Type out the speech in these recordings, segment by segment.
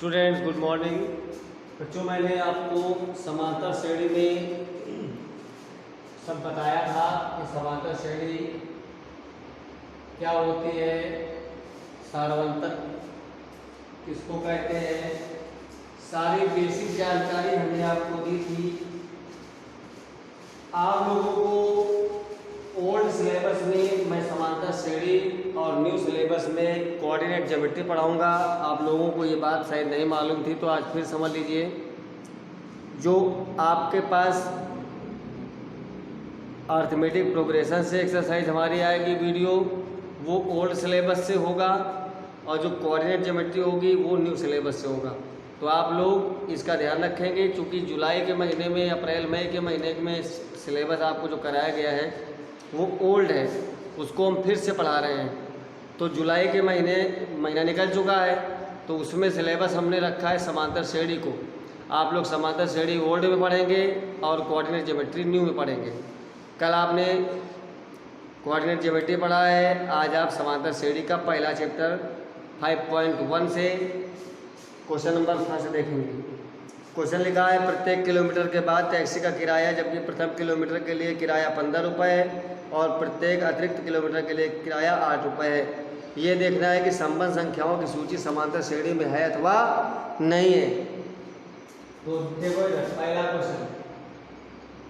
Students good morning बच्चों। मैंने आपको समांतर श्रेणी में सब बताया था कि समांतर श्रेणी क्या होती है, सार्वंतर किसको कहते हैं, सारी बेसिक जानकारी हमने आपको दी थी। आप लोगों को ओल्ड सिलेबस में मैं समांतर श्रेणी और न्यू सिलेबस में कोऑर्डिनेट ज्योमेट्री पढ़ाऊंगा। आप लोगों को ये बात शायद नहीं मालूम थी, तो आज फिर समझ लीजिए। जो आपके पास अर्थमेटिक प्रोग्रेशन से एक्सरसाइज हमारी आएगी वीडियो, वो ओल्ड सिलेबस से होगा, और जो कोऑर्डिनेट ज्योमेट्री होगी वो न्यू सिलेबस से होगा। तो आप लोग इसका ध्यान रखेंगे, क्योंकि जुलाई के महीने में, अप्रैल मई के महीने में सिलेबस आपको जो कराया गया है वो ओल्ड है, उसको हम फिर से पढ़ा रहे हैं। तो जुलाई के महीना निकल चुका है, तो उसमें सिलेबस हमने रखा है समांतर श्रेणी को। आप लोग समांतर श्रेणी ओल्ड में पढ़ेंगे और कोऑर्डिनेट ज्योमेट्री न्यू में पढ़ेंगे। कल आपने कोऑर्डिनेट ज्योमेट्री पढ़ा है, आज आप समांतर श्रेणी का पहला चैप्टर 5.1 से क्वेश्चन नंबर 1 देखेंगे। क्वेश्चन लिखा है, प्रत्येक किलोमीटर के बाद टैक्सी का किराया, जबकि प्रथम किलोमीटर के लिए किराया 15 रुपये है और प्रत्येक अतिरिक्त किलोमीटर के लिए किराया 8 रुपये है। ये देखना है कि संबंध संख्याओं की सूची समांतर श्रेणी में है अथवा नहीं है। तो देखो पहला क्वेश्चन,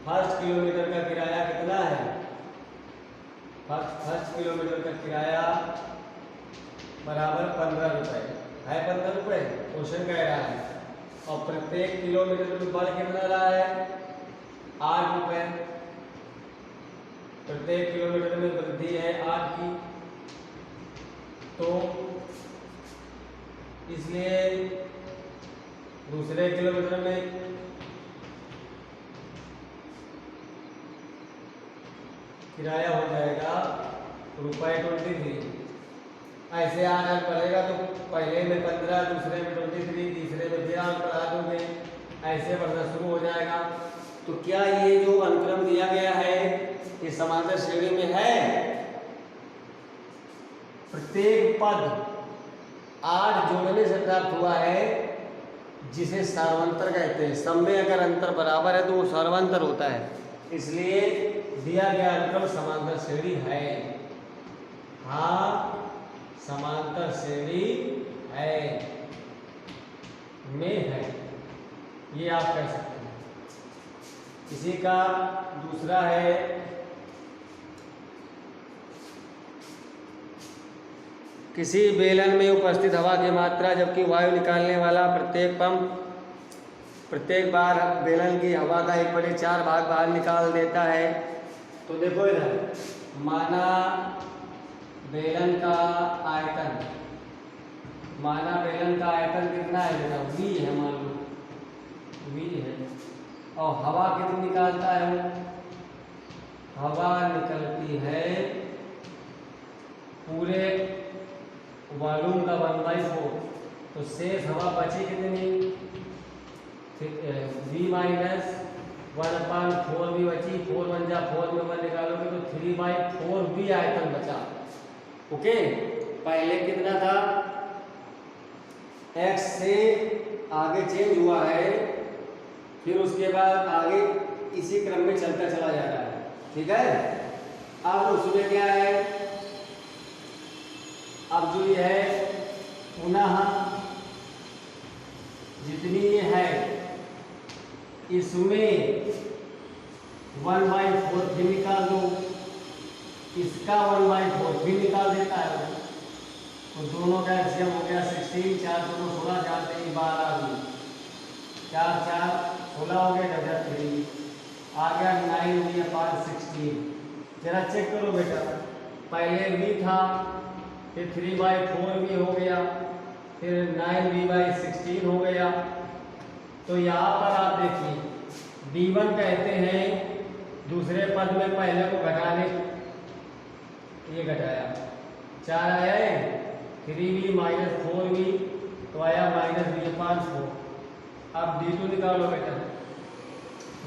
फर्स्ट किलोमीटर का किराया कितना है? फर्स्ट किलोमीटर का किराया बराबर 15 रुपये है। 15 रुपये क्वेश्चन कह रहा है, और प्रत्येक किलोमीटर में बढ़ कितना रहा है? 8 रुपये। प्रत्येक किलोमीटर में वृद्धि है 8 की, तो इसलिए दूसरे किलोमीटर में किराया हो जाएगा ₹23। ऐसे आना पड़ेगा, तो पहले में 15, दूसरे में 23, तीसरे में फिर आगे बढ़ा दोगे, ऐसे बढ़ना शुरू हो जाएगा। तो क्या ये जो अनुक्रम दिया गया है ये समांतर श्रेणी में है? प्रत्येक पद 8 जोड़ने से प्राप्त हुआ है, जिसे सार्वंतर कहते हैं। सब में अगर अंतर बराबर है तो वो सार्वंतर होता है, इसलिए दिया गया अनुक्रम समांतर श्रेणी है। हाँ, समांतर श्रेणी है, में है, ये आप कह सकते हैं। इसी का दूसरा है, किसी बेलन में उपस्थित हवा की मात्रा, जबकि वायु निकालने वाला प्रत्येक पंप प्रत्येक बार बेलन की हवा का 1/4 भाग बाहर निकाल देता है। तो देखो इधर, माना बेलन का आयतन कितना है बेटा? V है, मान लो V है, और हवा कितनी निकालता है? हवा निकलती है पूरे वॉल्यूम का 1/4। तो शेष हवा बची कितनी? V माइनस 1/4 भी बची। 4 1 जा 4 में 1 निकालोगे तो 3/4 भी आयतन बचा। ओके, पहले कितना था? x से आगे चेंज हुआ है, फिर उसके बाद आगे इसी क्रम में चलता चला जा रहा है। ठीक है, अब उसमें क्या है? अब जो ये है, पुनः जितनी ये है इसमें 1/4 भी निकाल दो, इसका 1/4 भी निकाल देता है। तो दोनों का एलसीएम हो गया 16, 4 2 16, 4 3 12, 4 4 16 हो गया, जब 3 आ गया 9/16। जरा चेक करो बेटा, पहले v था, फिर 3/4 भी हो गया, फिर 9v/16 हो गया। तो यहाँ पर आप देखिए, d1 कहते हैं दूसरे पद में पहले को घटाने, ये घटाया 4 आया है, 3v - 4v, तो आया -v/4। अब d2 निकालो बेटा,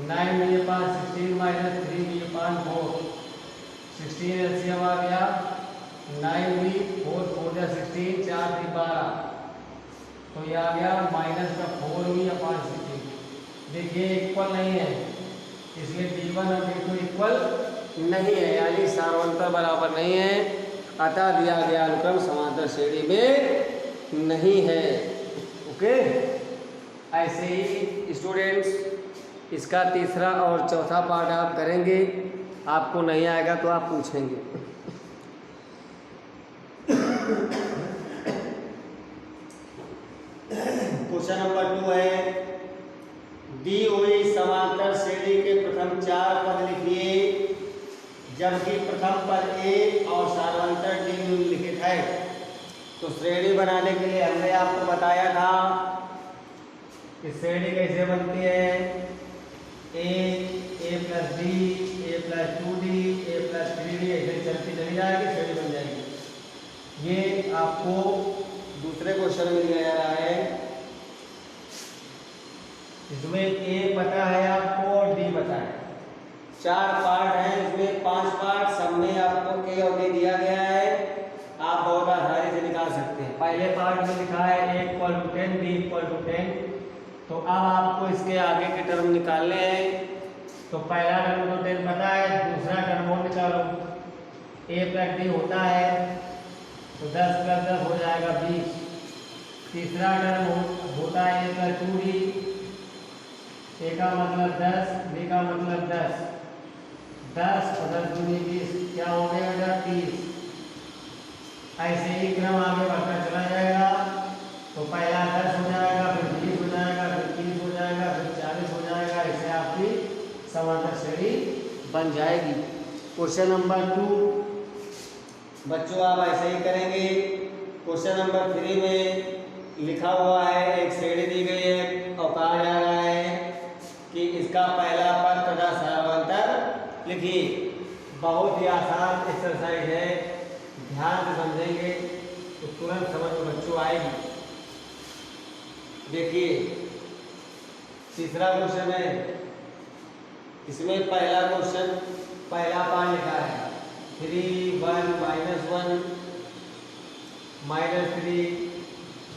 9v/16 - 3v/4, 16 एलसीएम आ गया 9v, 4 4 16, 4 3 12। तो ये आ गया -4v/3। देखिए इक्वल नहीं है, इसलिए d1 और d2 इक्वल नहीं है, यानी सार्वंतर बराबर नहीं है, अतः दिया गया अनुक्रम समांतर श्रेणी में नहीं है। ओके, ऐसे ही स्टूडेंट्स इसका तीसरा और चौथा पार्ट आप करेंगे, आपको नहीं आएगा तो आप पूछेंगे। क्वेश्चन नंबर 2 है, दी हुई समांतर श्रेणी के प्रथम 4 पद लिखिए जबकि प्रथम पद ए और सार्वंतर डी निम्नलिखित है। तो श्रेणी बनाने के लिए हमने आपको बताया था कि श्रेणी कैसे बनती है, ए प्लस बी, ए प्लस 2d, ए प्लस 3d, ऐसे चलती चली जाएगी, श्रेणी बन जाएगी। ये आपको दूसरे क्वेश्चन में दिया जा रहा है, इसमें ए पता है आपको और डी पता है। 4 पार्ट हैं, इसमें 5 पार्ट, सब में आपको ए और डी दिया गया है, आप बहुत आसानी से निकाल सकते हैं। पहले पार्ट में लिखा है a = 10, b = 10। तो अब आपको इसके आगे के टर्म निकालने हैं। तो पहला टर्म तो 10 पता है, दूसरा टर्म और निकालो, a + d होता है तो 10 + 10 हो जाएगा 20। तीसरा टर्म होता है a + 2d, a का मतलब 10, b का मतलब 10, 10 और 10 दूनी 20, क्या हो गया 30। ऐसे ही क्रम आगे बढ़ता चला जाएगा। तो पहला 10 हो जाएगा, फिर 20 हो जाएगा, फिर 30 हो जाएगा, फिर 40 हो जाएगा, ऐसे आपकी समांतर श्रेणी बन जाएगी। क्वेश्चन नंबर 2 बच्चों आप ऐसे ही करेंगे। क्वेश्चन नंबर 3 में लिखा हुआ है, एक श्रेणी दी गई है और कहा जा रहा है कि इसका पहला पद तथा सार्वंतर लिखिए। बहुत ही आसान एक्सरसाइज है, ध्यान से समझेंगे तो तुरंत समझ में बच्चों आएगी। देखिए तीसरा क्वेश्चन है, इसमें पहला क्वेश्चन पहला पार्ट लिखा है 3 1 -1 -3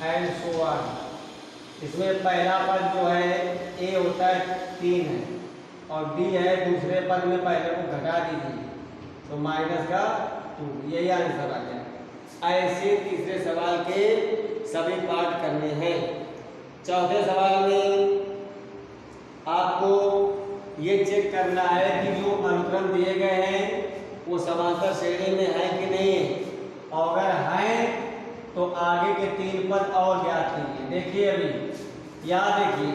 एंड सो ऑन। इसमें पहला पद जो है ए होता है 3 है और डी है दूसरे पद में, पहले को घटा दीजिए तो -2, यही आंसर आ गया। ऐसे तीसरे सवाल के सभी पार्ट करने हैं। चौथे सवाल में आपको ये चेक करना है कि जो अनुक्रम दिए गए हैं वो समांतर श्रेणी में है कि नहीं है, और अगर हैं तो आगे के 3 पद और ज्ञात कीजिए। देखिए अभी याद देखिए,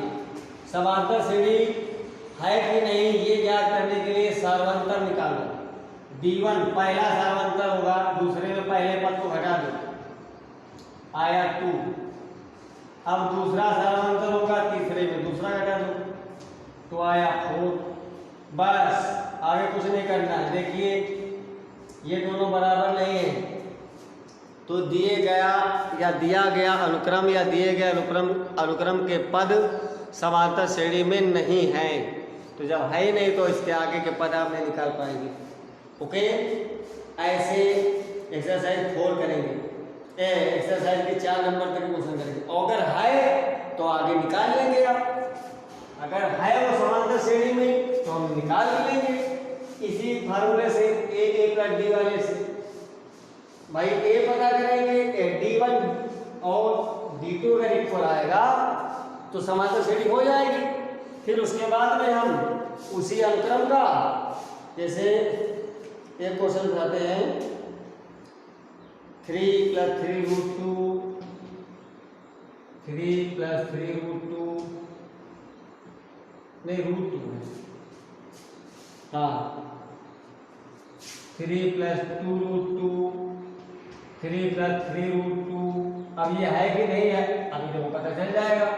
समांतर श्रेणी है कि नहीं ये ज्ञात करने के लिए सार्वंतर निकालो। D1 पहला सार्वंतर होगा, दूसरे में पहले पद को घटा दो, आया 2। अब दूसरा सार्वंतर होगा, तीसरे में दूसरा घटा दो तो आया 4। बस आगे कुछ नहीं करना है। देखिए ये दोनों बराबर नहीं है, तो दिया गया अनुक्रम या दिए गए अनुक्रम के पद समांतर श्रेणी में नहीं है। तो जब है ही नहीं तो इसके आगे के पद आप नहीं निकाल पाएंगे। ओके, ऐसे एक्सरसाइज 4 करेंगे, एक्सरसाइज के 4 नंबर तक क्वेश्चन करेंगे। अगर है तो आगे निकाल लेंगे आप, अगर है वो समांतर श्रेणी में तो हम निकाल लेंगे इसी फार्मूले से, a + d वाले से। भाई a पता करेंगे, d1 और d2 अगर इक्वल आएगा तो समांतर श्रेणी हो जाएगी। फिर उसके बाद में हम उसी अनुक्रम का, जैसे एक क्वेश्चन उठाते हैं 3 + 3√2, 3 + 3√2 नहीं √2 है, हाँ 3 + 2√2, 3 + 3√2। अब ये है कि नहीं है अभी तो पता चल जाएगा।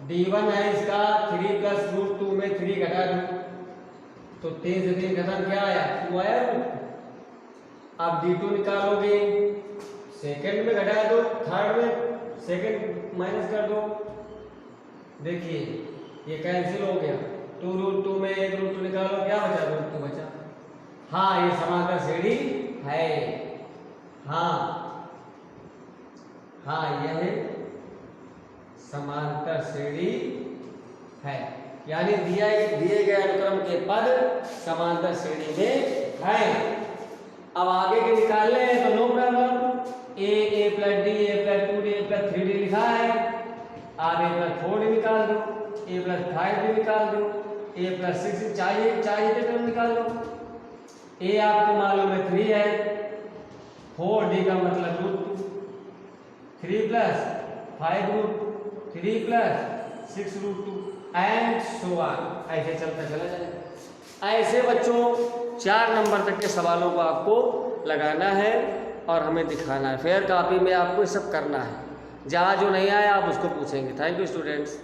D1 है इसका, 3 + √2 में 3 घटा दो तो 3 से 3 खत्म, क्या आया 2 आया। अब D2 निकालोगे, सेकंड में घटा दो, थर्ड में सेकंड माइनस कर दो। देखिए ये कैंसिल हो गया, 2√2 में 1√2 निकालो, क्या बचा, √2 बचा। हाँ ये समांतर श्रेणी है, हाँ यह है समांतर श्रेणी है, यानी दिए गए अनुक्रम के पद समांतर श्रेणी में हैं। अब आगे के निकालने हैं तो नो प्रॉब्लम। ए प्लस डी, ए प्लस 2डी, ए प्लस 3डी लिखा है, आप ए प्लस 4डी निकाल दो, ए प्लस 5डी निकाल दो, ए प्लस 6 चाहिए तो टर्म निकाल दो। ए आपको मालूम है 3 है, 4डी का मतलब √2, 3 plus 5 3 plus 6 √2 and so on, ऐसे चलता चला जाएगा। ऐसे बच्चों 4 नंबर तक के सवालों को आपको लगाना है और हमें दिखाना है। फेयर कॉपी में आपको ये सब करना है। जहाँ जो नहीं आया आप उसको पूछेंगे। Thank you students.